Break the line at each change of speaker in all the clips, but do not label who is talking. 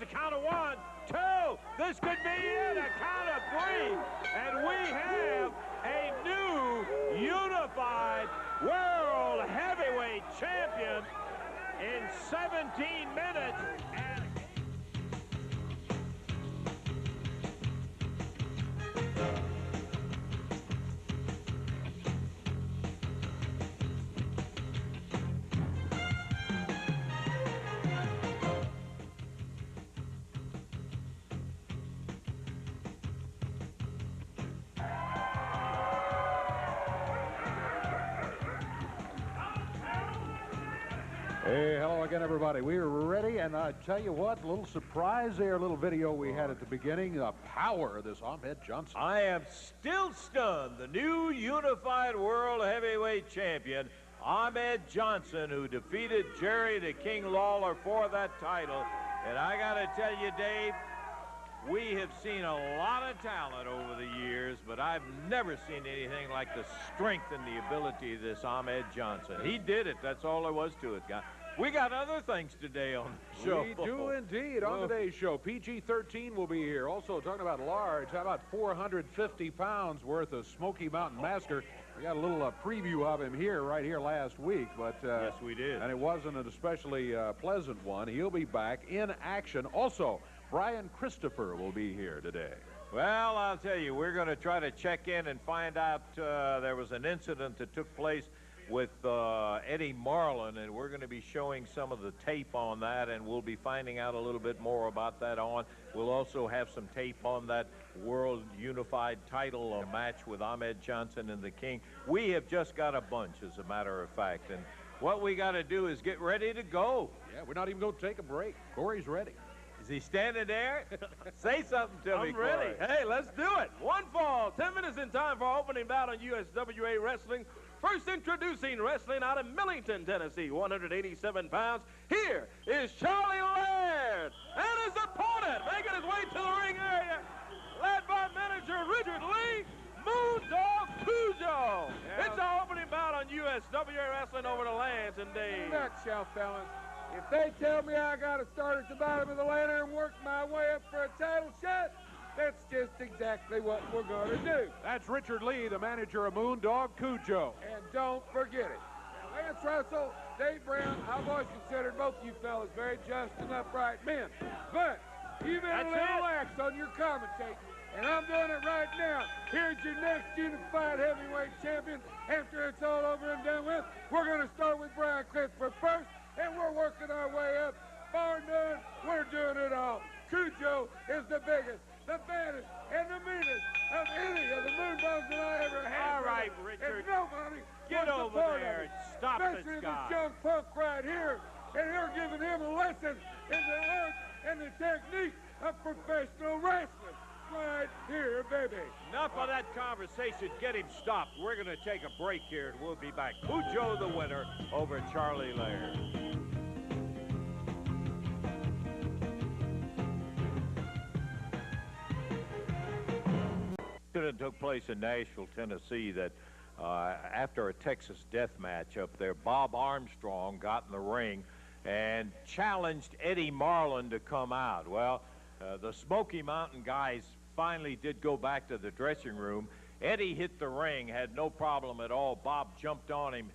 There's a count of 1, 2. This could be it, a count of 3. And we have a new unified world heavyweight champion in 17 minutes.
Hey, hello again, everybody. We are ready, and I tell you what, a little surprise there, a little video we had at the beginning, the power of this Ahmed Johnson.
I am still stunned. The new unified world heavyweight champion, Ahmed Johnson, who defeated Jerry the King Lawler for that title. And I got to tell you, Dave, we have seen a lot of talent over the years, but I've never seen anything like the strength and the ability of this Ahmed Johnson. He did it. That's all there was to it, guy. We got other things today on the show.
We do indeed. On today's show, PG-13 will be here. Also talking about large, how about 450 pounds worth of Smoky Mountain Massacre. We got a little preview of him here, right here last week. But
yes, we did.
And it wasn't an especially pleasant one. He'll be back in action. Also, Brian Christopher will be here today.
Well, I'll tell you, we're going to try to check in and find out. There was an incident that took place with Eddie Marlin, and we're going to be showing some of the tape on that, and we'll be finding out a little bit more about that on. We'll also have some tape on that World Unified title match with Ahmed Johnson and the King. We have just got a bunch, as a matter of fact, and what we got to do is get ready to go.
Yeah, we're not even going to take a break. Corey's ready.
Is he standing there? Say something to me,
I'm ready.
Corey.
Hey, let's do it. One fall, 10 minutes in time for our opening bout on USWA Wrestling. First introducing wrestling out of Millington, Tennessee, 187 pounds. Here is Charlie Laird and his opponent making his way to the ring area, led by manager Richard Lee, Moondog Cujo.
Yeah.
It's our opening bout on USWA Wrestling over to Lance and Dave.
Nutshell, fellas. If they tell me I got to start at the bottom of the ladder and work my way up for a title shot, that's just exactly what we're going to do.
That's Richard Lee, the manager of Moondog Cujo.
And don't forget it. Now, Lance Russell, Dave Brown, I've always considered both you fellas very just and upright men. But you've been a little lax on your commentating, and I'm doing it right now. Here's your next unified heavyweight champion. After it's all over and done with, we're going to start with Brian Christopher first, and we're working our way up. Bar none, we're doing it all. Cujo is the biggest, the baddest, and the meanest of any of the moondogs that I ever had.
All right, Richard.
And nobody
Get
wants
over
a part
there
of
and
it.
stop
Especially
this
this
guy.
young punk right here. And you're giving him a lesson in the art and the technique of professional wrestling. Right here, baby.
Enough of that conversation. Get him stopped. We're going to take a break here, and we'll be back. Cujo the winner over Charlie Laird. Incident took place in Nashville, Tennessee, that after a Texas death match up there, Bob Armstrong got in the ring and challenged Eddie Marlin to come out. Well, the Smoky Mountain guys finally did go back to the dressing room. Eddie hit the ring, had no problem at all. Bob jumped on him,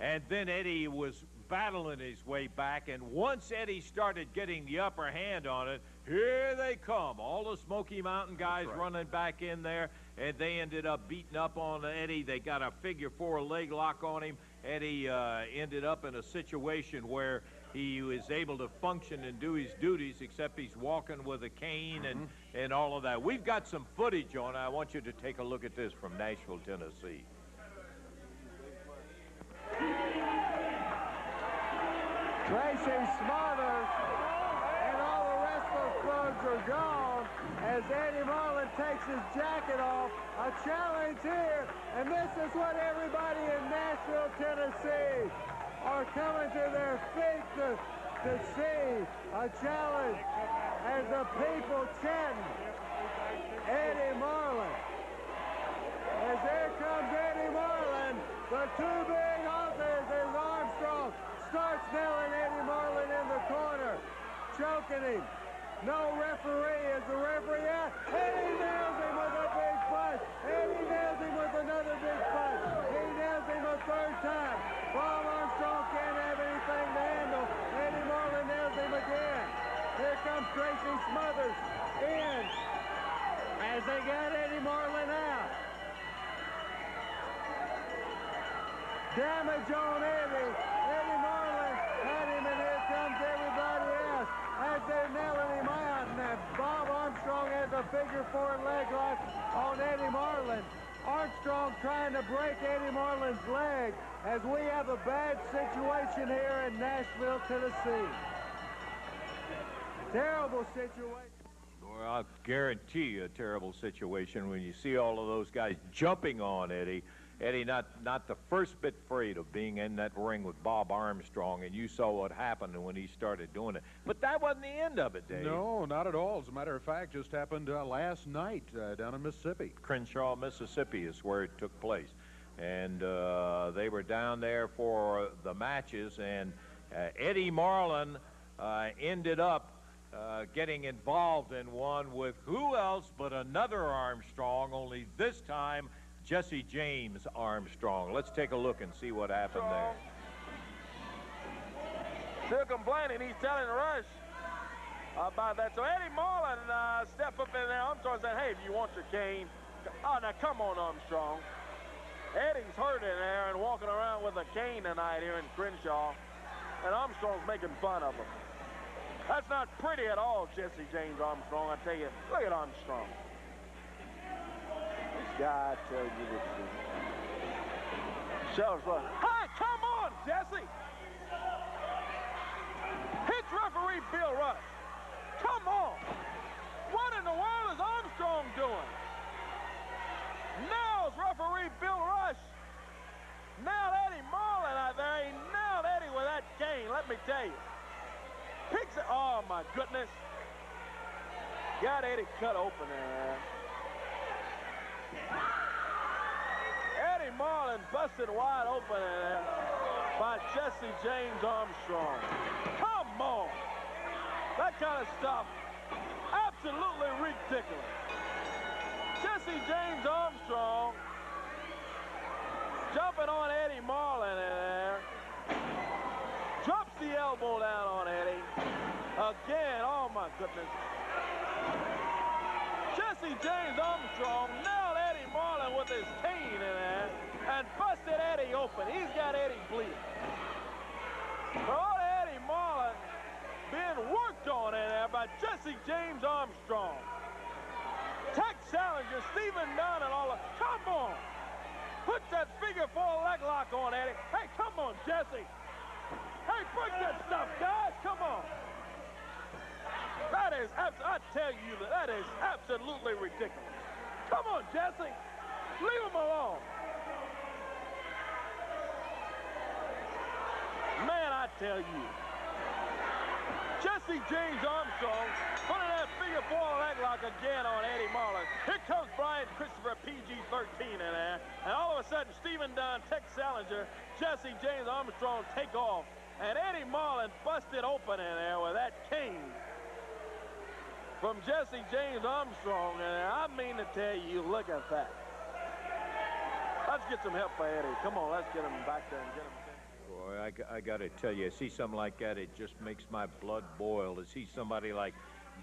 and then Eddie was battling his way back, and once Eddie started getting the upper hand on it, here they come. All the Smoky Mountain guys running back in there, and they ended up beating up on Eddie. They got a figure-4 leg lock on him. Eddie ended up in a situation where he was able to function and do his duties, except he's walking with a cane and all of that. We've got some footage on it. I want you to take a look at this from Nashville, Tennessee.
Tracy Smothers and all the rest of those plugs are gone as Eddie Marlin takes his jacket off. A challenge here, and this is what everybody in Nashville, Tennessee are coming to their feet to see. A challenge as the people chanting Eddie Marlin. As there comes Eddie Marlin, the two big offers as Armstrong starts nailing Eddie Marlin in the corner, choking him. game. No referee. Is the referee out? Eddie nails him with a big punch. Eddie nails him with another big punch. He nails him a third time. Bob Armstrong can't have anything to handle. Eddie Marlin nails him again. Here comes Tracy Smothers in as they got Eddie Marlin out. Damage on Eddie. Eddie Marlin had him, and here comes everybody else as they're nailing him out. And Bob Armstrong has a figure-4 leg lock on Eddie Marlin. Armstrong trying to break Eddie Marlin's leg as we have a bad situation here in Nashville, Tennessee. Terrible situation.
Well, I'll guarantee you a terrible situation when you see all of those guys jumping on Eddie. Eddie not the first bit afraid of being in that ring with Bob Armstrong, and you saw what happened when he started doing it. But that wasn't the end of it, Dave.
No, not at all. As a matter of fact, just happened last night down in Mississippi.
Crenshaw, Mississippi is where it took place. And they were down there for the matches, and Eddie Marlin ended up getting involved in one with who else but another Armstrong, only this time Jesse James Armstrong. Let's take a look and see what happened there.
Still complaining. He's telling Rush about that. So Eddie Marlin stepped up in there. Armstrong said, hey, if you want your cane. Oh, now come on, Armstrong. Eddie's hurt in there and walking around with a cane tonight here in Crenshaw. And Armstrong's making fun of him. That's not pretty at all, Jesse James Armstrong. I tell you, look at Armstrong. This guy, I tell you the truth. Shells run. Hey, come on, Jesse. Hit referee Bill Rush. Come on. What in the world is Armstrong doing? Nails referee Bill Rush. Nailed Eddie Marlin out there. He nailed Eddie with that cane, let me tell you. Picks it. Oh, my goodness. Got Eddie cut open there. Eddie Marlin busted wide open in there by Jesse James Armstrong. Come on. That kind of stuff. Absolutely ridiculous. Jesse James Armstrong jumping on Eddie Marlin in there. Drops the elbow down on Eddie. Again, oh my goodness. Jesse James Armstrong nailed Eddie Marlin with his cane in there and busted Eddie open. He's got Eddie bleeding. For all Eddie Marlin being worked on in there by Jesse James Armstrong. Tech challenger, Stephen Dunn and all of, come on. Put that figure-4 leg lock on Eddie. Hey, come on, Jesse. Hey, break that stuff, guys. Come on. That is, I tell you, that is absolutely ridiculous. Come on, Jesse. Leave him alone. Man, I tell you. Jesse James Armstrong putting that figure-4 leg lock again on Eddie Marlin. Here comes Brian Christopher, PG-13 in there. And all of a sudden, Stephen Dunn, Tech Challenger, Jesse James Armstrong take off. And Eddie Marlin busted open in there with that cane from Jesse James Armstrong. And I mean to tell you, look at that. Let's get some help for Eddie. Come on, let's get him back there and get him.
Boy, I got to tell you, I see something like that, it just makes my blood boil to see somebody like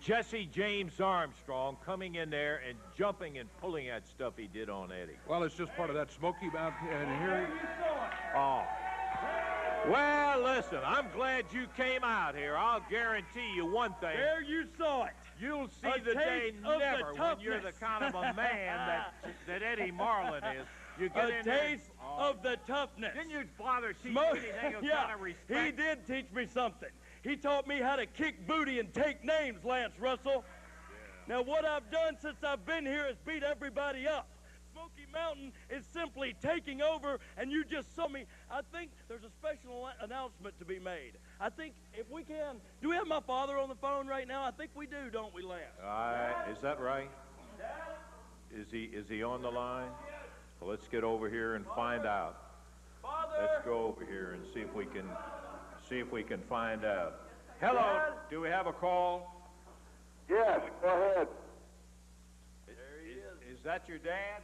Jesse James Armstrong coming in there and jumping and pulling that stuff he did on Eddie.
Well, it's just part of that Smoky Mountain, and here.
Oh. Well, listen, I'm glad you came out here. I'll guarantee you one thing.
There you saw it.
You'll see the day never when you're the kind of a man that Eddie Marlin is. You get
a taste of the toughness.
Didn't you father teach you anything of kind of respect?
He did teach me something. He taught me how to kick booty and take names, Lance Russell. Yeah. Now, what I've done since I've been here is beat everybody up. Smoky Mountain is simply taking over, and you just saw me. I think there's a special announcement to be made. I think if we can, do we have my father on the phone right now? I think we do, don't we, Lance?
Is that right? Is he on the line? Well, let's get over here and find out.
Father.
Let's go over here and see if we can find out. Hello,
Dad?
Do we have a call?
Yes, go ahead.
There he is.
Is that your dad?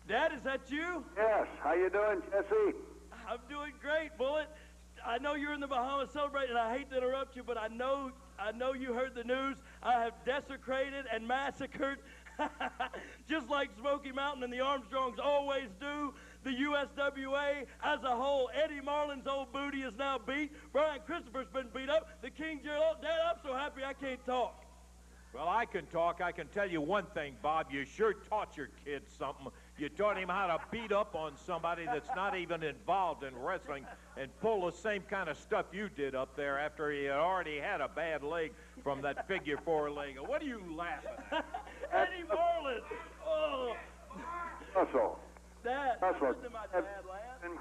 Dad, is that you?
Yes, how you doing, Jesse?
I'm doing great, Bullet. I know you're in the Bahamas celebrating, and I hate to interrupt you, but I know you heard the news. I have desecrated and massacred, just like Smoky Mountain and the Armstrongs always do. The USWA as a whole. Eddie Marlin's old booty is now beat. Brian Christopher's been beat up. The King Gerald. Dad, I'm so happy I can't talk.
Well, I can talk. I can tell you one thing, Bob. You sure taught your kid something. You taught him how to beat up on somebody that's not even involved in wrestling and pull the same kind of stuff you did up there after he had already had a bad leg from that figure four leg. What are you laughing at?
Eddie Marlin. Oh.
Russell.
Dad,
Russell.
listen to my dad, Lance.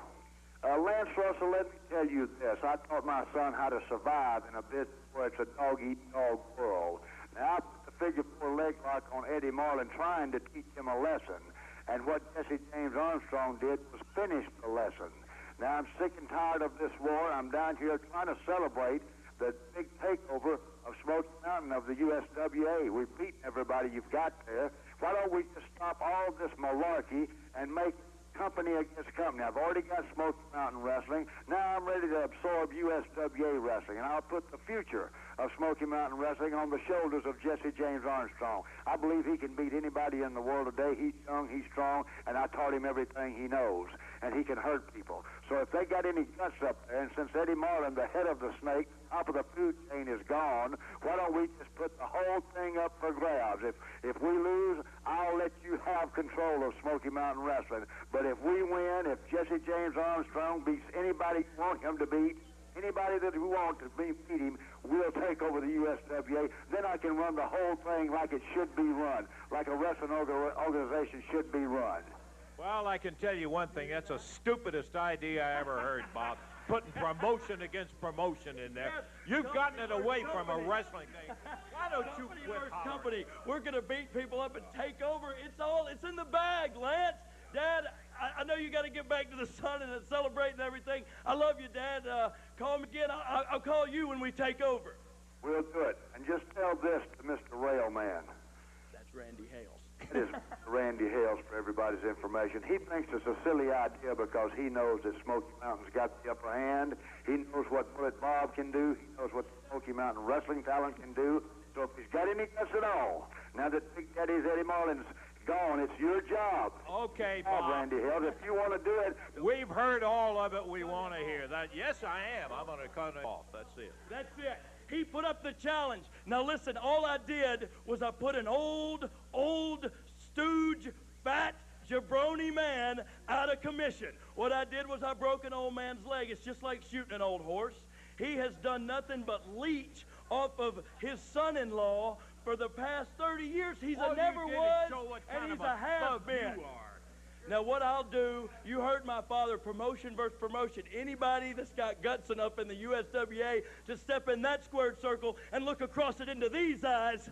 Lance Russell, let me tell you this. I taught my son how to survive in a business where it's a dog-eat-dog world. Now, I put the figure four leg lock on Eddie Marlin trying to teach him a lesson. And what Jesse James Armstrong did was finish the lesson. Now, I'm sick and tired of this war. I'm down here trying to celebrate the big takeover of Smoky Mountain of the USWA. We've beaten everybody you've got there. Why don't we just stop all this malarkey and make company against company? I've already got Smoky Mountain Wrestling. Now I'm ready to absorb USWA Wrestling, and I'll put the future of Smoky Mountain Wrestling on the shoulders of Jesse James Armstrong. I believe he can beat anybody in the world today. He's young, he's strong, and I taught him everything he knows, and he can hurt people. So if they got any guts up there, and since Eddie Marlin, the head of the snake, top of the food chain is gone, why don't we just put the whole thing up for grabs? If we lose, I'll let you have control of Smoky Mountain Wrestling. But if we win, if Jesse James Armstrong beats anybody you want him to beat, anybody that we want to beat him, we'll take over the USWA. Then I can run the whole thing like it should be run, like a wrestling organization should be run.
Well, I can tell you one thing. That's the stupidest idea I ever heard, Bob. Putting promotion against promotion in there. You've gotten it away from a wrestling thing. Why don't you quit hollering?
Company. We're going to beat people up and take over. It's in the bag, Lance. Dad, I know you got to get back to the sun and celebrate and everything. I love you, Dad. Call me again. I'll call you when we take over.
We'll do it. And just tell this to Mr. Railman.
That's Randy Hales.
It is Randy Hales for everybody's information. He thinks it's a silly idea because he knows that Smoky Mountain's got the upper hand. He knows what Bullet Bob can do. He knows what the Smoky Mountain wrestling talent can do. So if he's got any guts at all, now that Big Daddy's Eddie Marlin's gone, it's your job.
Okay, Bob.
Randy Hales, if you want to do it.
We've heard all of it we want to hear. That. Yes, I am. I'm going to cut it off. That's it.
That's it. He put up the challenge. Now listen, all I did was I put an old stooge, fat, jabroni man out of commission. What I did was I broke an old man's leg. It's just like shooting an old horse. He has done nothing but leech off of his son-in-law for the past 30 years. He's a never was, and he's a have-been. Now, what I'll do, you heard my father, promotion versus promotion. Anybody that's got guts enough in the USWA to step in that squared circle and look across it into these eyes,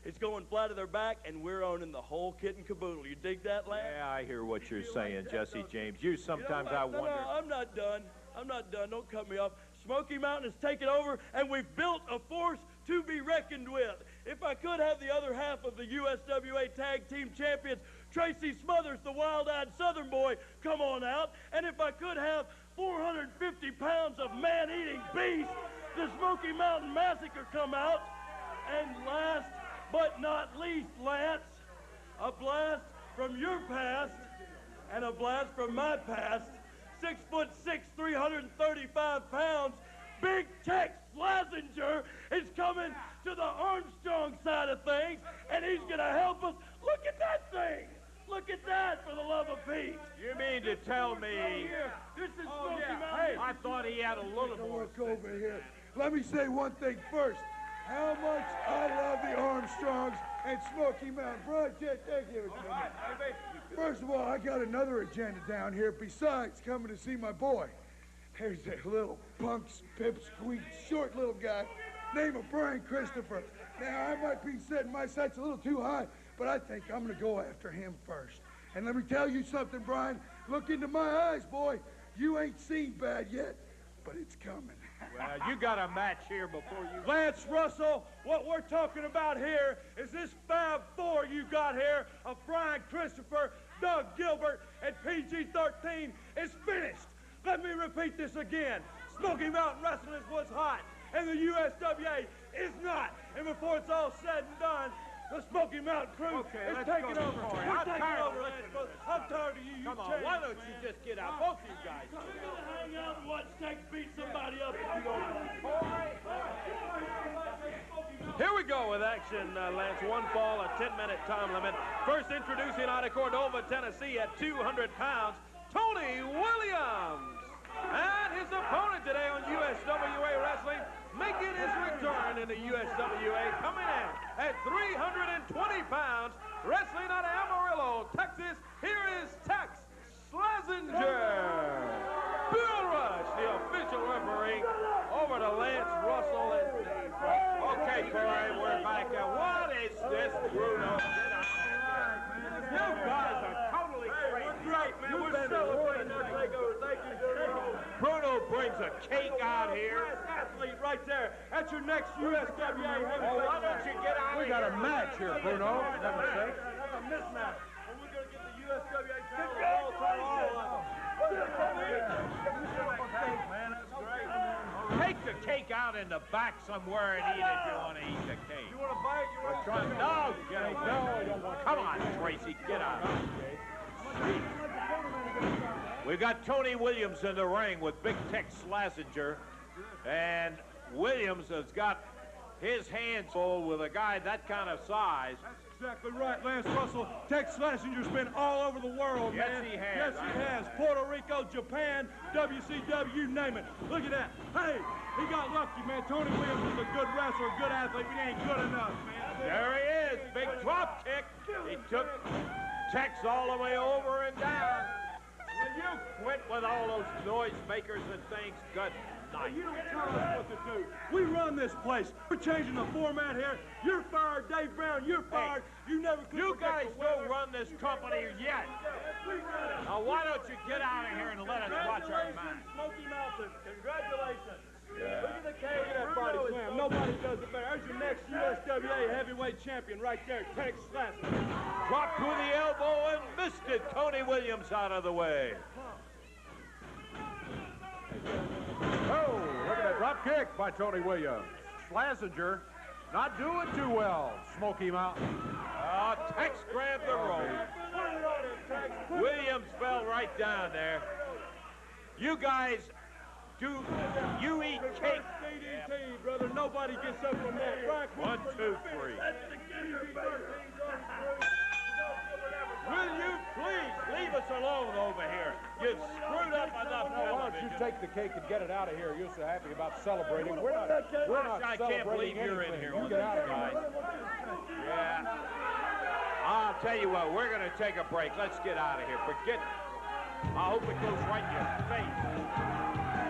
it's going flat to their back, and we're owning the whole kit and caboodle. You dig that, lad?
Yeah, I hear what you're saying, Jesse James. Sometimes I wonder.
No, I'm not done. I'm not done. Don't cut me off. Smoky Mountain has taken over, and we've built a force to be reckoned with. If I could have the other half of the USWA Tag Team Champions, Tracy Smothers, the wild-eyed Southern boy, come on out. And if I could have 450 pounds of man-eating beast, the Smoky Mountain Massacre, come out. And last but not least, Lance, a blast from your past and a blast from my past. 6'6", 335 pounds, Big Tex Slazenger is coming to the Armstrong side of things, and he's going to help us. Look at that thing. Look at that, for the love of Pete.
You mean to tell me?
This is Smoky Mountain.
Hey, I thought he had a little more.
Look over here. Let me say one thing first. How much I love the Armstrongs and Smoky Mountain. Bro, thank you. First of all, I got another agenda down here besides coming to see my boy. There's a little punk, pipsqueak, short little guy named Brian Christopher. Now, I might be setting my sights a little too high, but I think I'm going to go after him first. And let me tell you something, Brian. Look into my eyes, boy. You ain't seen bad yet, but it's coming.
Well, you got a match here before you...
Lance Russell, what we're talking about here is this Fab Four you got here of Brian Christopher, Doug Gilbert, and PG-13 is finished. Let me repeat this again. Smoky Mountain Wrestling is what's hot, and the USWA is not. And before it's all said and done, the Smoky Mountain crew is taking over. We're taking over, Lance Russell. I'm tired of you.
Come on, why don't you just get out? Both of you guys.
I'm gonna hang out and watch Tex beat somebody up if you don't mind.
Here we go with action, Lance. One fall, a 10-minute time limit. First introducing out of Cordova, Tennessee at 200 pounds, Tony Williams. And his opponent today on USWA Wrestling, making his return in the USWA, coming in at 320 pounds, wrestling out of Amarillo, Texas. Here is Tex Schlesinger. Bill Rush, the official referee, over to Lance Russell and Dave.
Okay, Corey, we're back. What is this, Bruno? You guys are totally crazy.
We're great, man. We're celebrating our takeover. Thank you, Bruno.
Bruno brings a cake out here.
Athlete right there. That's your next USWA heavyweight.
Oh, why don't you get out of here?
We got a match here, Bruno. That mistake.
That's a mismatch. And we're going to get the USWA title all
Take the cake out in the back somewhere and eat it if you want to eat the cake.
You want to buy it? You want to
No, I don't want. Come on, Tracy, get out. We've got Tony Williams in the ring with Big Tex Schlesinger, and Williams has got his hands full with a guy that kind of size.
Exactly right, Lance Russell. Tex Schlesinger's been all over the world,
Yes,
man.
he has.
Yes, he has. Puerto Rico, Japan, WCW, you name it. Look at that. Hey, he got lucky, man. Tony Williams is a good wrestler, a good athlete, but he ain't good enough, man.
There he is, big drop kick. He took Tex all the way over and down. Will you quit with all those noise makers and things? Good night.
You don't tell us what to do. We run this place. We're changing the format here. You're fired, Dave Brown. You're fired. You never could.
You guys don't run this company yet. Now, why don't you get out of here and let us watch our match?
Smoky Mountain. Congratulations. Look at the cage. Look at that body slam. Nobody does it better. There's your next USWA heavyweight champion right there, Tex Schlesinger.
Dropped with the elbow and missed it. Tony Williams out of the way.
Oh, look at that drop kick by Tony Williams. Schlesinger not doing too well. Smoky Mountain.
Tex grabbed the rope. Williams fell right down there. You guys you eat cake.
DDT, brother. Nobody gets up from that. Right.
1, 2, 3. Will you please leave us alone over here? You've screwed up enough
Why don't you
television.
take the cake and get it out of here? You're so happy about celebrating. We're not
I can't believe
celebrating
you're in
anything.
here
You
with
get
us,
out of
guys.
here.
Yeah. I'll tell you what, we're going to take a break. Let's get out of here. Forget. I hope it goes right in your face.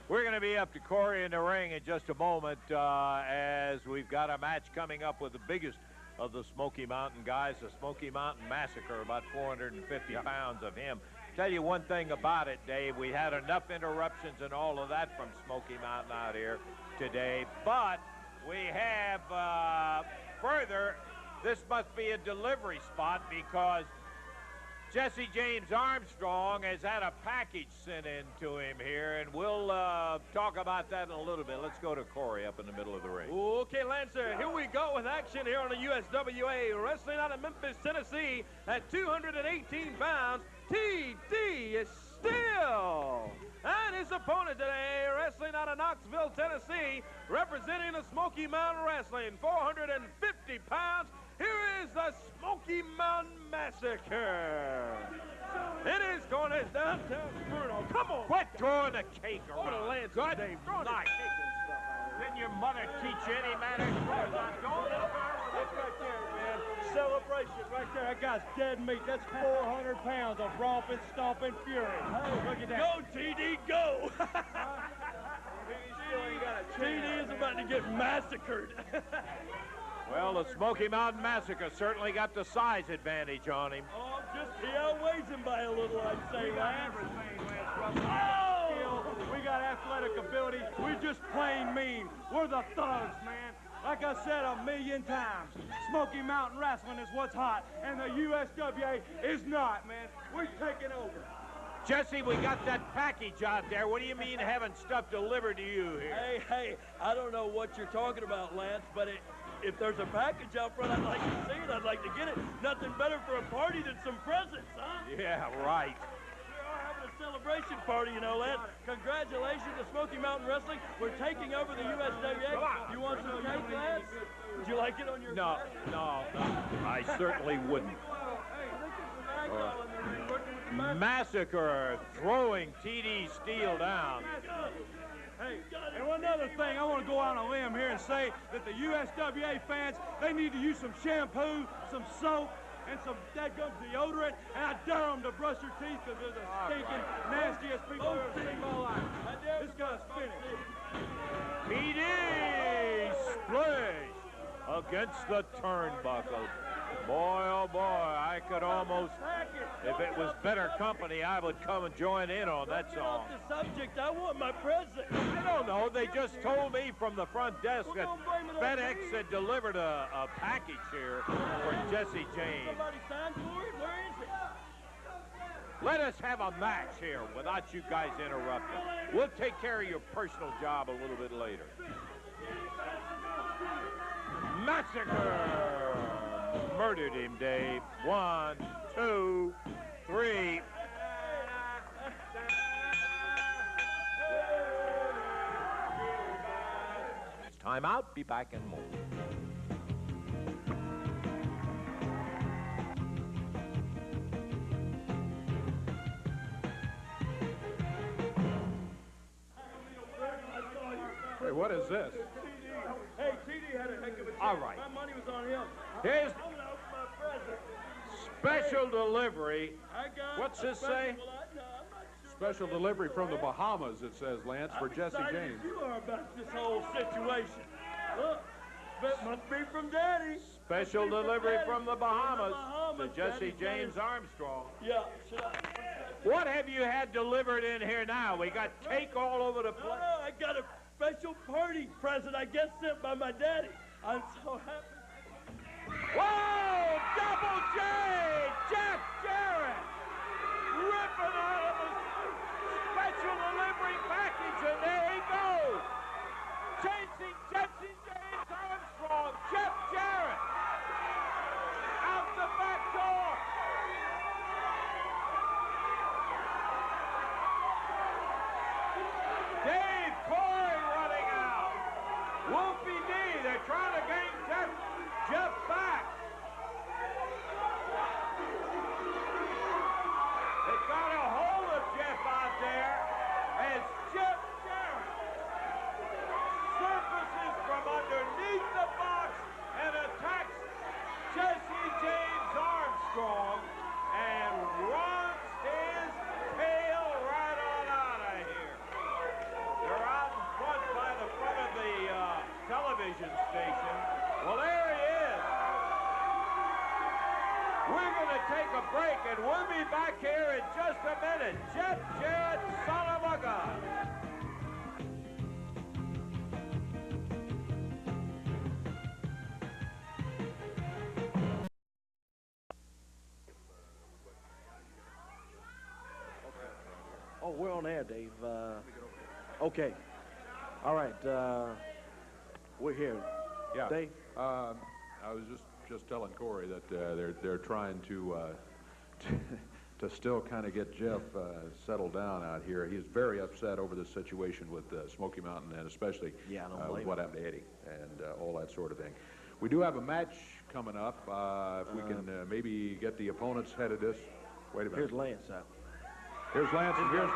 We're going to be up to Corey in the ring in just a moment as we've got a match coming up with the biggest of the Smoky Mountain guys, the Smoky Mountain Massacre, about 450 pounds of him. Tell you one thing about it, Dave, we had enough interruptions and all of that from Smoky Mountain out here today, but we have further, this must be a delivery spot because Jesse James Armstrong has had a package sent in to him here, and we'll talk about that in a little bit. Let's go to Corey up in the middle of the ring.
Okay, Lancer, here we go with action here on the USWA, wrestling out of Memphis, Tennessee, at 218 pounds, TD is still. And his opponent today, wrestling out of Knoxville, Tennessee, representing the Smoky Mountain Wrestling, 450 pounds, here is the Smoky Mountain Massacre. It is going to downtown Bruno. Come on.
Quit throwing the cake
Over to
around.
Lance
Good
Dave.
night. Didn't your mother teach you any manners?
That's right there, man. Celebration right there. That guy's dead meat. That's 400 pounds of romping, stomping fury. Hey, look at that. Go, TD, go. TD is about to get massacred.
Well, the Smoky Mountain Massacre certainly got the size advantage on him.
Oh, just he outweighs him by a little, I'd say, Lance.
Oh! We got athletic ability. We're just plain mean. We're the thugs, man. Like I said 1,000,000 times, Smoky Mountain Wrestling is what's hot, and the USWA is not, man. We're taking over.
Jesse, we got that package out there. What do you mean having stuff delivered to you here?
Hey, I don't know what you're talking about, Lance, but if there's a package out front, I'd like to see it. I'd like to get it. Nothing better for a party than some presents, huh?
Yeah, right.
We are having a celebration party, you know, Lance. Congratulations to Smoky Mountain Wrestling. We're taking over the USWA. You want some cake, Lance? Would you like it on your
No, I certainly wouldn't. Massacre throwing TD Steele down.
Hey, and one other thing, I want to go out on a limb here and say that the USWA fans, they need to use some shampoo, some soap, and some dadgum deodorant, and I dare them to brush their teeth because they're the stinking, nastiest people I've ever seen in my life. This guy's finished.
TD Splish against the turnbuckle. Boy, oh boy, I could almost, if it was better company, I would come and join in on that song.
Off the subject, I want my present.
I don't know. They just told me from the front desk that FedEx had delivered a package here for Jesse James.
Somebody signed for it? Where is it?
Let us have a match here without you guys interrupting. We'll take care of your personal job a little bit later. Massacre! Murdered him, Dave. 1, 2, 3. It's time out. Be back in a moment.
Hey, what is this?
Hey, TD had a heck of a chance.
All right.
My money was on him.
Here's
I'm gonna open my present.
special delivery.
I got
What's
a
this
special-
say?
Well, I'm not sure
Special delivery from the Bahamas, it says, Lance, for
I'm
Jesse
excited
James.
as you are about this whole situation. Look, that must be from Daddy.
Special
Must be
delivery
Daddy.
from the Bahamas to Jesse
Daddy,
James
Daddy.
Armstrong.
Yeah, should I?
What have you had delivered in here now? We got cake all over the
No,
place.
I got a special party present, I guess, sent by my daddy. I'm so happy.
Whoa! Double J! Jeff Jarrett! Ripping out of a special delivery package, and there he goes! Chasing Jesse James Armstrong, Jeff Jarrett! Out the back door! Dave Corey running out! Wolfie D, they're trying to gain Jeff back. They got a hold of Jeff out there as Jeff Jarrett surfaces from underneath the box and attacks Jesse James Armstrong and runs his tail right on out of here. They're out in front by the front of the television station. Well, there he is. We're going to take a break, and we'll be back here in just a minute. Jeff Jarrett, son of a gun.
Oh, we're on air, Dave. Okay. All right. We're here.
Yeah.
Dave?
I was just telling Corey that they're trying to to still kind of get Jeff settled down out here. He's very upset over this situation with Smoky Mountain, and especially
Yeah, I don't blame
with what happened to Eddie and all that sort of thing. We do have a match coming up. If we can maybe get the opponents headed this. Wait a minute.
Here's Lance out.
Here's Lance and here's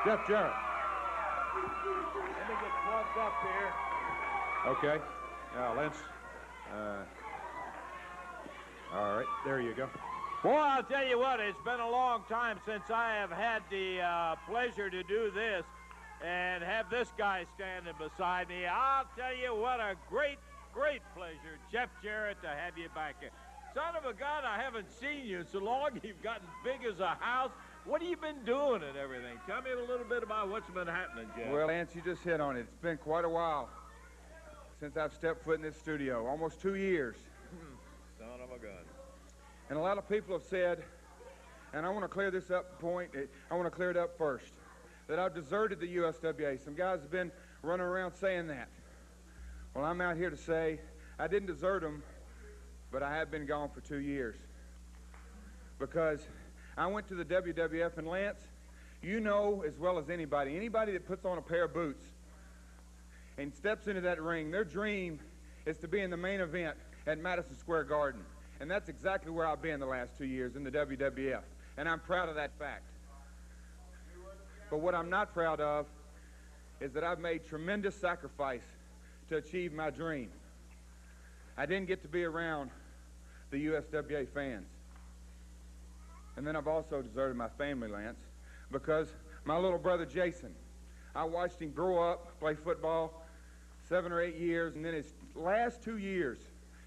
Jeff Jarrett.
Let me get plugged up here.
Okay. Now, Lance. All right. There you go.
Boy, I'll tell you what, it's been a long time since I have had the pleasure to do this and have this guy standing beside me. I'll tell you what a great great pleasure, Jeff Jarrett, to have you back here. Son of a gun, I haven't seen you so long. You've gotten big as a house. What have you been doing and everything? Tell me a little bit about what's been happening, Jeff.
Well, Lance, you just hit on it. It's been quite a while since I've stepped foot in this studio, almost 2 years.
Son of a gun.
And a lot of people have said, and I want to clear this up point, I want to clear it up first, that I've deserted the USWA. Some guys have been running around saying that. Well, I'm out here to say I didn't desert them, but I have been gone for 2 years. Because I went to the WWF, and Lance, you know as well as anybody that puts on a pair of boots and steps into that ring, their dream is to be in the main event at Madison Square Garden. And that's exactly where I've been the last 2 years, in the WWF. And I'm proud of that fact. But what I'm not proud of is that I've made tremendous sacrifice to achieve my dream. I didn't get to be around the USWA fans. And then I've also deserted my family, Lance, because my little brother Jason, I watched him grow up, play football 7 or 8 years, and then his last 2 years,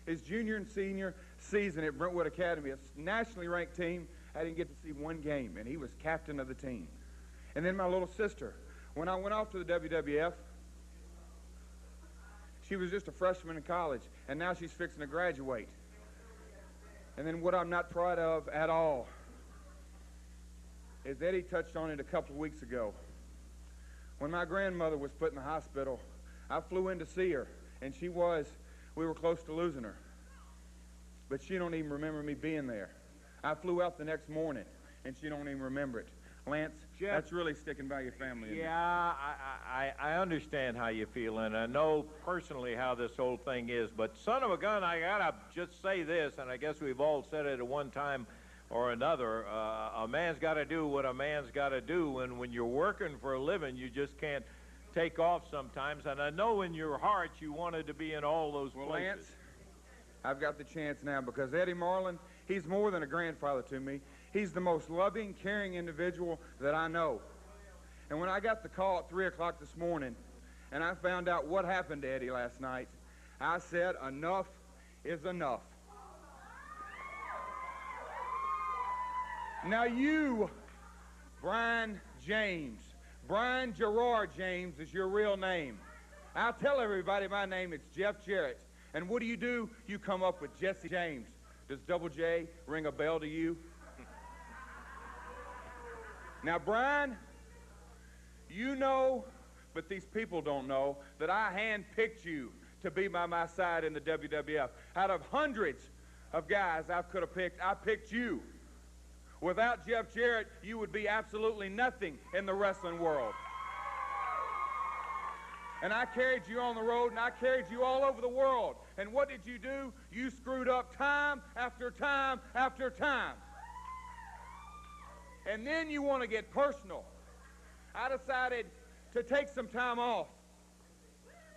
his junior and senior season at Brentwood Academy, a nationally ranked team, I didn't get to see one game, and he was captain of the team. And then my little sister, when I went off to the WWF, she was just a freshman in college, and now she's fixing to graduate. And then what I'm not proud of at all is Eddie touched on it a couple of weeks ago. When my grandmother was put in the hospital, I flew in to see her, and we were close to losing her. But she don't even remember me being there. I flew out the next morning, and she don't even remember it. Lance,
Jeff,
that's really sticking by your family. Isn't it?
Yeah, I understand how you feel, and I know personally how this whole thing is, but son of a gun, I gotta just say this, and I guess we've all said it at one time or another, a man's got to do what a man's got to do, and when you're working for a living, you just can't take off sometimes, and I know in your heart you wanted to be in all those places.
Lance, I've got the chance now, because Eddie Marlin, he's more than a grandfather to me. He's the most loving, caring individual that I know. And when I got the call at 3 o'clock this morning, and I found out what happened to Eddie last night, I said, enough is enough. Now you, Brian James, Brian Gerard James is your real name. I'll tell everybody my name, it's Jeff Jarrett. And what do? You come up with Jesse James. Does Double J ring a bell to you? Now, Brian, you know, but these people don't know, that I handpicked you to be by my side in the WWF. Out of hundreds of guys I could have picked, I picked you. Without Jeff Jarrett, you would be absolutely nothing in the wrestling world. And I carried you on the road, and I carried you all over the world. And what did you do? You screwed up time after time after time. And then you want to get personal. I decided to take some time off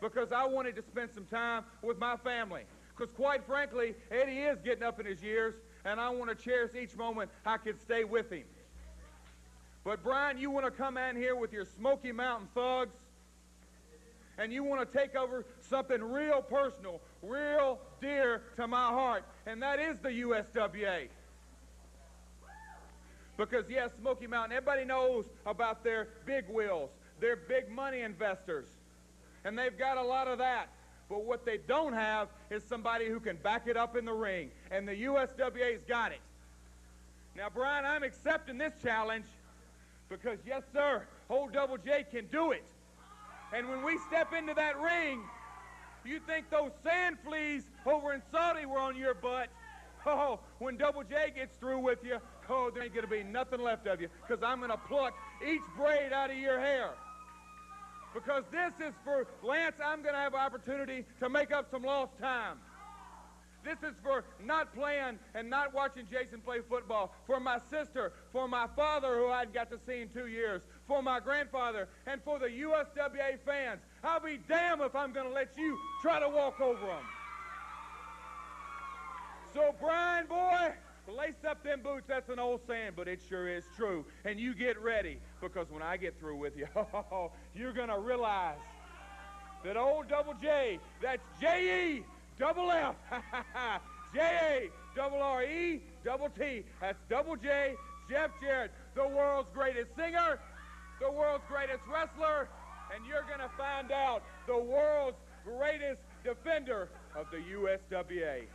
because I wanted to spend some time with my family. Because quite frankly, Eddie is getting up in his years, and I want to cherish each moment I can stay with him. But Brian, you want to come in here with your Smoky Mountain thugs, and you want to take over something real personal, real dear to my heart, and that is the USWA. Because, yes, Smoky Mountain, everybody knows about their big wheels, their big money investors, and they've got a lot of that. But what they don't have is somebody who can back it up in the ring, and the USWA's got it. Now, Brian, I'm accepting this challenge because, yes, sir, old Double J can do it. And when we step into that ring, you think those sand fleas over in Saudi were on your butt. Oh, when Double J gets through with you, oh, there ain't going to be nothing left of you, because I'm going to pluck each braid out of your hair. Because this is for Lance, I'm going to have an opportunity to make up some lost time. This is for not playing and not watching Jason play football, for my sister, for my father who I hadn't got to see in 2 years, for my grandfather, and for the USWA fans. I'll be damned if I'm going to let you try to walk over them. So, Brian, boy, lace up them boots. That's an old saying, but it sure is true. And you get ready, because when I get through with you, you're going to realize that old Double J, that's J-E, double F, J-A-R-R-E-T-T. That's Double J, Jeff Jarrett, the world's greatest singer, the world's greatest wrestler, and you're going to find out the world's greatest defender of the USWA.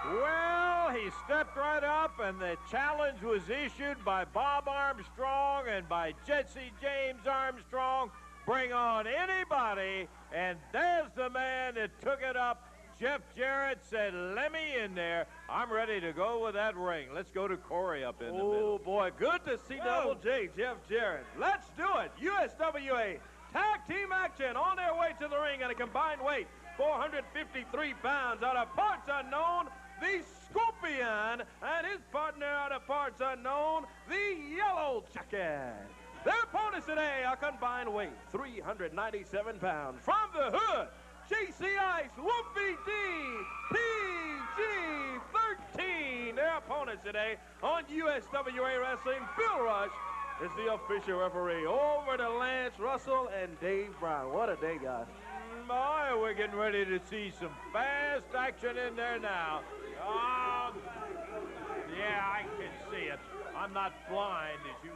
Well, he stepped right up, and the challenge was issued by Bob Armstrong and by Jesse James Armstrong. Bring on anybody, and there's the man that took it up. Jeff Jarrett said, let me in there. I'm ready to go with that ring. Let's go to Corey up in the middle.
Oh, boy, good to see Double J, Jeff Jarrett. Let's do it. USWA tag team action on their way to the ring at a combined weight, 453 pounds out of parts unknown, the Scorpion, and his partner out of parts unknown, the Yellow Jacket. Their opponents today are combined weight, 397 pounds. From the hood, JC Ice, Wolfie D, PG-13. Their opponents today on USWA Wrestling, Bill Rush is the official referee. Over to Lance Russell and Dave Brown. What a day, guys.
Boy, we're getting ready to see some fast action in there now. Yeah, I can see it. I'm not blind as you.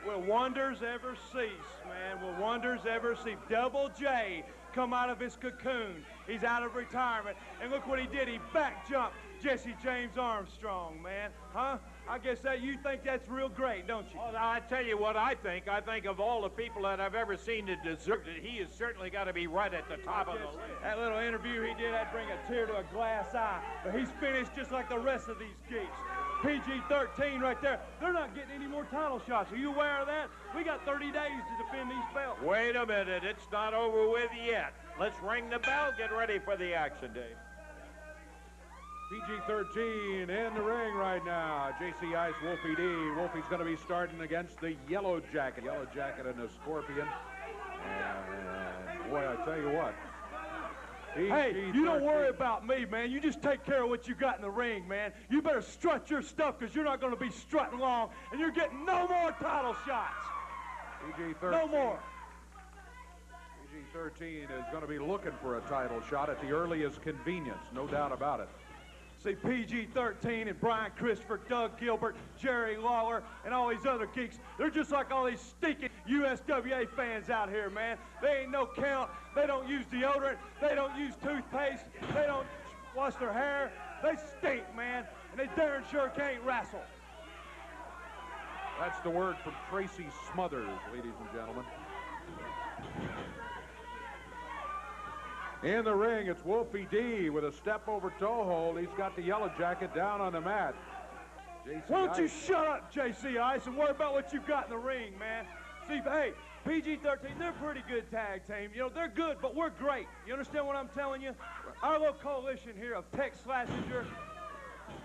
Will wonders ever cease, man? Will wonders ever cease? Double J come out of his cocoon. He's out of retirement. And look what he did. He back jumped Jesse James Armstrong, man. Huh? I guess that you think that's real great, don't you?
Well, I tell you what I think. I think of all the people that I've ever seen that deserved it, he has certainly got to be right at the top of the list.
That little interview he did, that'd bring a tear to a glass eye. But he's finished just like the rest of these geeks. PG-13 right there. They're not getting any more title shots. Are you aware of that? We got 30 days to defend these belts.
Wait a minute. It's not over with yet. Let's ring the bell. Get ready for the action, Dave.
PG-13 in the ring right now. JC Ice, Wolfie D. Wolfie's going to be starting against the Yellow Jacket. Yellow Jacket and the Scorpion. And boy, I tell you what.
Hey, you don't worry about me, man. You just take care of what you got in the ring, man. You better strut your stuff because you're not going to be strutting long, and you're getting no more title shots.
PG-13.
No more.
PG-13 is going to be looking for a title shot at the earliest convenience, no doubt about it.
See, PG-13 and Brian Christopher, Doug Gilbert, Jerry Lawler, and all these other geeks, they're just like all these stinking USWA fans out here, man. They ain't no count. They don't use deodorant. They don't use toothpaste. They don't wash their hair. They stink, man, and they darn sure can't wrestle.
That's the word from Tracy Smothers, ladies and gentlemen. In the ring, it's Wolfie D with a step over toe hold. He's got the Yellow Jacket down on the mat.
Why don't you shut up, JC Ice, and worry about what you've got in the ring, man? See, hey, PG-13, they're a pretty good tag team. You know, they're good, but we're great. You understand what I'm telling you? Our little coalition here of Tex Slazenger,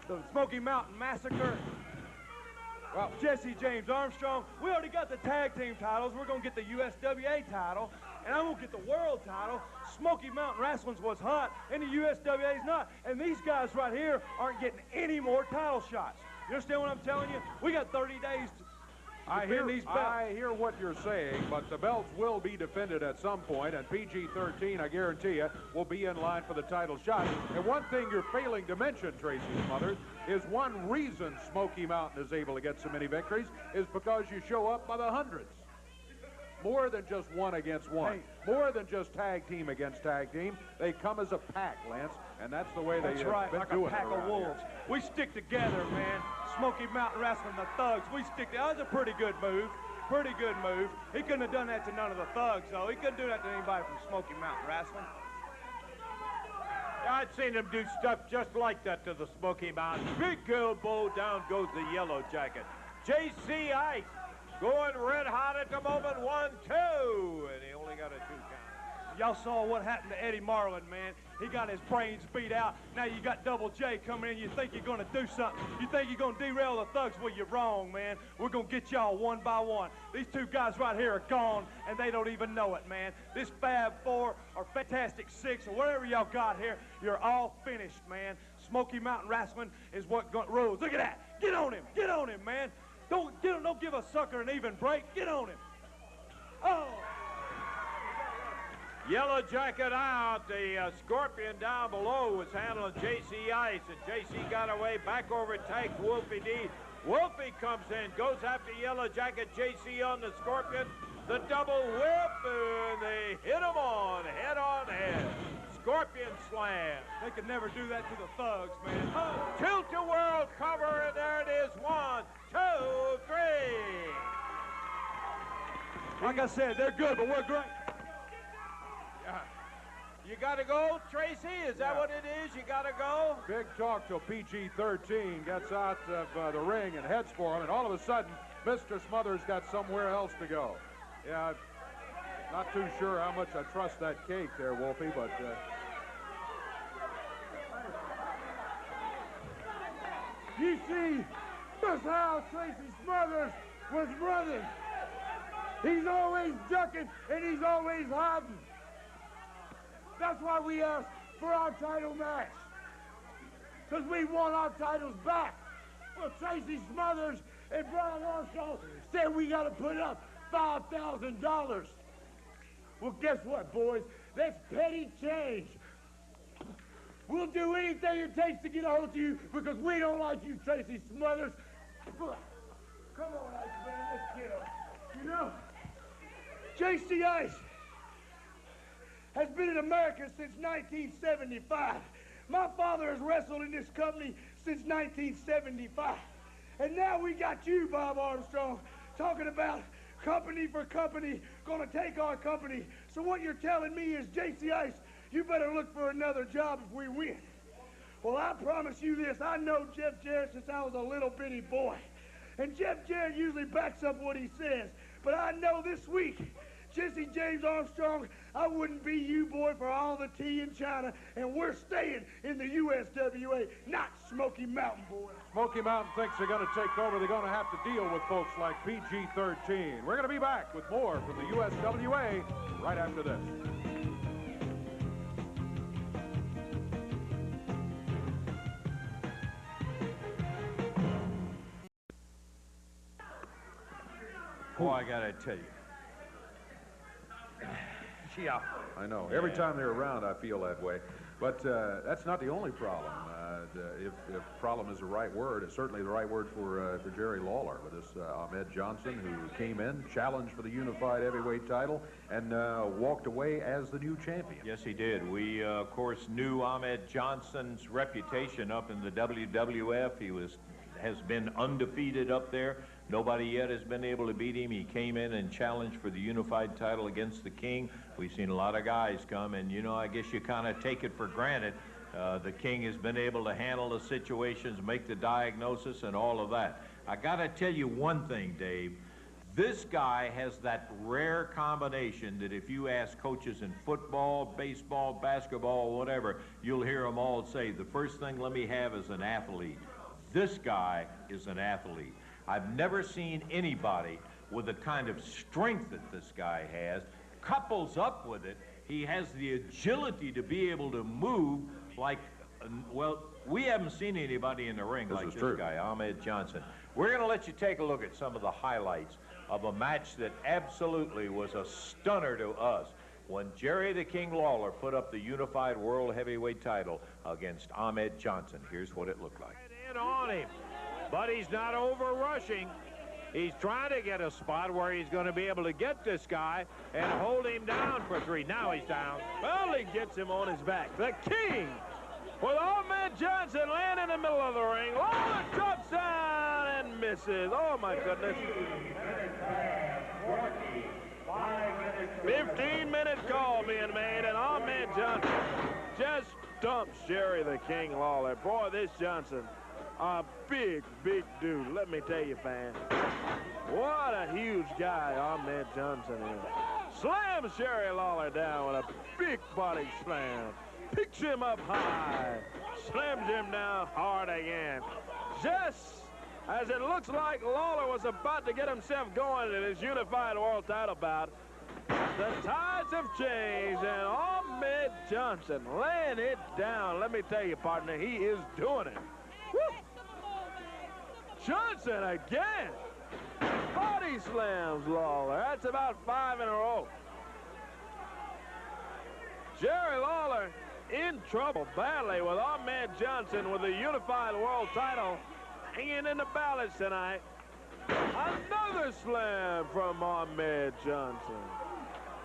the Smoky Mountain Massacre, well, Jesse James Armstrong, we already got the tag team titles. We're going to get the USWA title, and I'm going to get the world title. Smoky Mountain Wrestling's what's hot, and the USWA's not. And these guys right here aren't getting any more title shots. You understand what I'm telling you? We got 30 days to defend these belts.
I hear what you're saying, but the belts will be defended at some point, and PG-13, I guarantee you, will be in line for the title shot. And one thing you're failing to mention, Tracy Smothers, is one reason Smoky Mountain is able to get so many victories is because you show up by the hundreds. More than just one against one.
Hey.
More than just tag team against tag team. They come as a pack, Lance, and that's the way they've been
like
doing
a pack
it
of wolves.
here.
We stick together, man. Smoky Mountain Wrestling, the Thugs, we stick together. That was a pretty good move. Pretty good move. He couldn't have done that to none of the Thugs, though. He couldn't do that to anybody from Smoky Mountain Wrestling.
I'd seen him do stuff just like that to the Smoky Mountain. Big elbow, down goes the Yellow Jacket. JC Ice going red hot at the moment, 1-2, and he only got a 2 count.
Y'all saw what happened to Eddie Marlin, man. He got his brains beat out. Now you got Double J coming in. You think you're going to do something. You think you're going to derail the Thugs. Well, you're wrong, man. We're going to get y'all one by one. These two guys right here are gone, and they don't even know it, man. This Fab 4 or Fantastic 6 or whatever y'all got here, you're all finished, man. Smoky Mountain Wrestling is what rules. Look at that. Get on him, man. Don't give a sucker an even break. Get on him. Oh.
Yellow Jacket out. The Scorpion down below was handling J.C. Ice, and J.C. got away, back over, takes Wolfie D. Wolfie comes in, goes after Yellow Jacket. J.C. on the Scorpion. The double whip, and they hit him on head. Scorpion slam.
They could never do that to the thugs, man.
Tilt-a-whirl cover, and there it is. 1, 2, 3.
Like I said, they're good, but we're great.
You got to go, Tracy? Is that what it is? You got to go?
Big talk till PG-13 gets out of the ring and heads for him, and all of a sudden, Mr. Smothers got somewhere else to go. Yeah, not too sure how much I trust that cake there, Wolfie, but...
You see, that's how Tracy Smothers was running. He's always ducking, and he's always hiding. That's why we asked for our title match. Because we want our titles back. Well, Tracy Smothers and Brian Armstrong said we got to put up $5,000. Well, guess what, boys? That's petty change. We'll do anything it takes to get a hold of you because we don't like you, Tracy Smothers. Come on, Ice Man, let's get him. You know, J.C. Ice has been in America since 1975. My father has wrestled in this company since 1975. And now we got you, Bob Armstrong, talking about company for company, gonna take our company. So what you're telling me is, J.C. Ice, you better look for another job if we win. Well, I promise you this, I know Jeff Jarrett since I was a little bitty boy. And Jeff Jarrett usually backs up what he says. But I know this week, Jesse James Armstrong, I wouldn't be you, boy, for all the tea in China, and we're staying in the USWA, not Smoky Mountain, boy.
Smoky Mountain thinks they're going to take over. They're going to have to deal with folks like PG-13. We're going to be back with more from the USWA right after this.
Oh, I got to tell you. Yeah.
I know. Every time they're around, I feel that way. But that's not the only problem. If problem is the right word, it's certainly the right word for Jerry Lawler with this Ahmed Johnson, who came in, challenged for the unified heavyweight title, and walked away as the new champion.
Yes, he did. We, of course, knew Ahmed Johnson's reputation up in the WWF. He has been undefeated up there. Nobody yet has been able to beat him. He came in and challenged for the unified title against the King. We've seen a lot of guys come, and, you know, I guess you kind of take it for granted. The King has been able to handle the situations, make the diagnosis, and all of that. I got to tell you one thing, Dave. This guy has that rare combination that if you ask coaches in football, baseball, basketball, whatever, you'll hear them all say, the first thing let me have is an athlete. This guy is an athlete. I've never seen anybody with the kind of strength that this guy has. Couples up with it, he has the agility to be able to move like, well, we haven't seen anybody in the ring like this guy, Ahmed Johnson. We're going to let you take a look at some of the highlights of a match that absolutely was a stunner to us when Jerry the King Lawler put up the unified world heavyweight title against Ahmed Johnson. Here's what it looked like.
In on him. But he's not over-rushing. He's trying to get a spot where he's going to be able to get this guy and hold him down for 3. Now he's down.
Well, he gets him on his back. The King, with Ahmed Johnson laying in the middle of the ring. Lawler drops down and misses. Oh, my goodness. 15-minute call being made, and Ahmed Johnson just dumps Jerry the King Lawler. Boy, this Johnson, a big, big dude. Let me tell you, fan. What a huge guy Ahmed Johnson is. Slams Jerry Lawler down with a big body slam. Picks him up high. Slams him down hard again. Just as it looks like Lawler was about to get himself going in his unified world title bout, the tides have changed, and Ahmed Johnson laying it down. Let me tell you, partner, he is doing it. Woo. Johnson again. Body slams Lawler. That's about 5 in a row. Jerry Lawler in trouble badly with Ahmed Johnson with the unified world title hanging in the balance tonight. Another slam from Ahmed Johnson.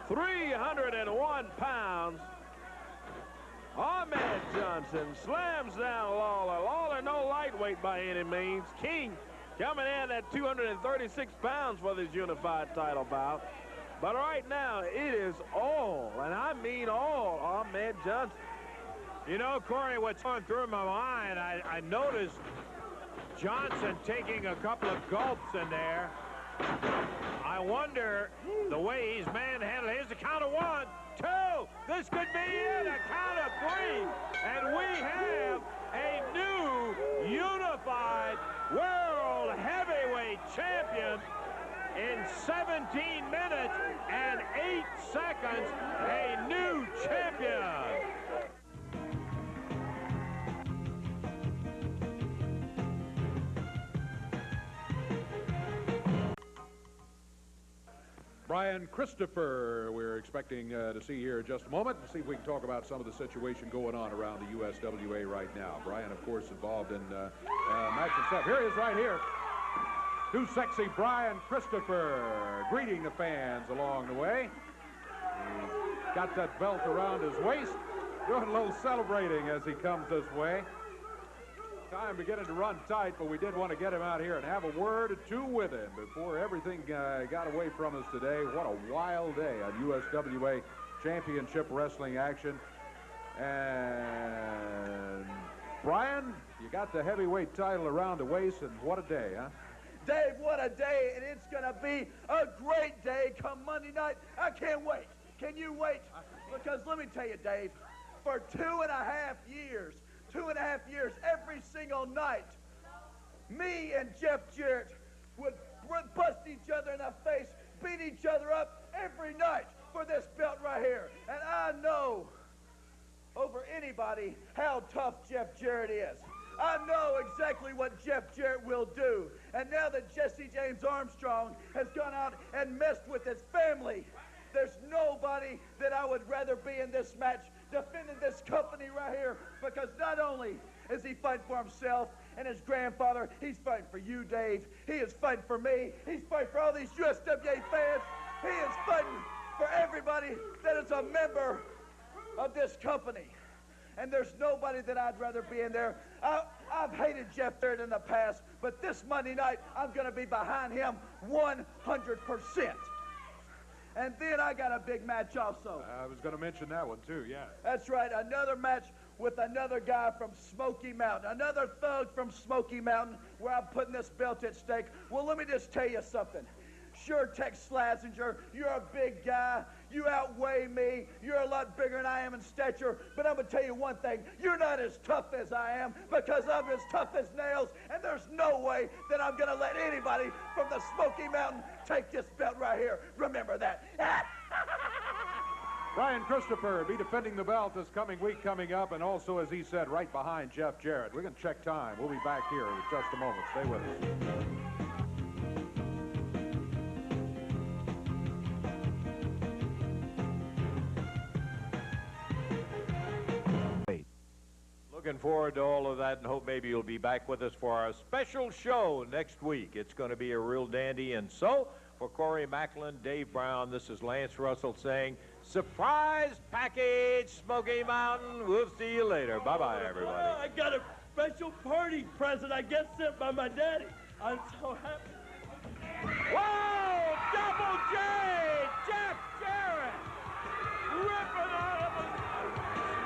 301 pounds. Ahmed Johnson slams down Lawler. Lawler no lightweight by any means. King coming in at 236 pounds for this unified title bout. But right now, it is all, and I mean all, Ahmed Johnson.
You know, Corey, what's going through my mind, I noticed Johnson taking a couple of gulps in there. I wonder the way he's manhandled. Here's the count of 1, 2. This could be it, a count of 3. And we have a new unified world heavyweight champion. In 17 minutes and 8 seconds, a new champion.
Brian Christopher, we're expecting to see here in just a moment and see if we can talk about some of the situation going on around the USWA right now. Brian, of course, involved in match and stuff. Here he is right here. Too sexy Brian Christopher greeting the fans along the way. He's got that belt around his waist, doing a little celebrating as he comes this way. Time beginning to run tight, but we did want to get him out here and have a word or two with him before everything got away from us today. What a wild day on USWA Championship Wrestling action. And Brian, you got the heavyweight title around the waist, and what a day, huh?
Dave, what a day, and it's going to be a great day come Monday night. I can't wait. Can you wait? Because let me tell you, Dave, for 2.5 years, every single night, me and Jeff Jarrett would bust each other in the face, beat each other up every night for this belt right here. And I know over anybody how tough Jeff Jarrett is. I know exactly what Jeff Jarrett will do. And now that Jesse James Armstrong has gone out and messed with his family, there's nobody that I would rather be in this match defending this company right here, because not only is he fighting for himself and his grandfather, he's fighting for you, Dave. He is fighting for me. He's fighting for all these USWA fans. He is fighting for everybody that is a member of this company. And there's nobody that I'd rather be in there. I've hated Jeff Jarrett in the past, but this Monday night, I'm going to be behind him 100%. And then I got a big match also.
I was going to mention that one too, yeah.
That's right, another match with another guy from Smoky Mountain, another thug from Smoky Mountain, where I'm putting this belt at stake. Well, let me just tell you something. Sure, Tex Slazenger, you're a big guy. You outweigh me. You're a lot bigger than I am in stature. But I'm going to tell you one thing. You're not as tough as I am, because I'm as tough as nails. And there's no way that I'm going to let anybody from the Smoky Mountain take this belt right here. Remember that.
Brian Christopher be defending the belt this coming week coming up, and also, as he said, right behind Jeff Jarrett. We're going to check time. We'll be back here in just a moment. Stay with us.
Looking forward to all of that, and hope maybe you'll be back with us for our special show next week. It's going to be a real dandy. And so, for Corey Macklin, Dave Brown, this is Lance Russell saying, surprise package, Smoky Mountain. We'll see you later. Bye-bye, everybody.
Well, I got a special party present I get sent by my daddy. I'm so happy.
Whoa! Double J! Jeff Jarrett! Ripping out of a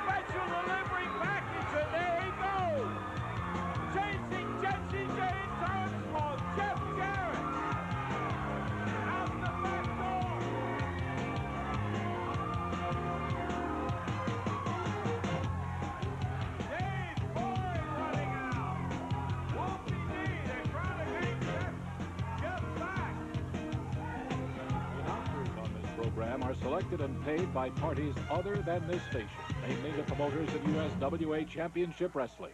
special delivery package, and there he goes! Chasing Jesse James Armstrong, Jeff Jarrett! Out the back door! Dave Boyd running out! Wolfie D, they're trying to make Jeff back!
Announcers on this program are selected and paid by parties other than this station, namely the promoters of USWA Championship Wrestling.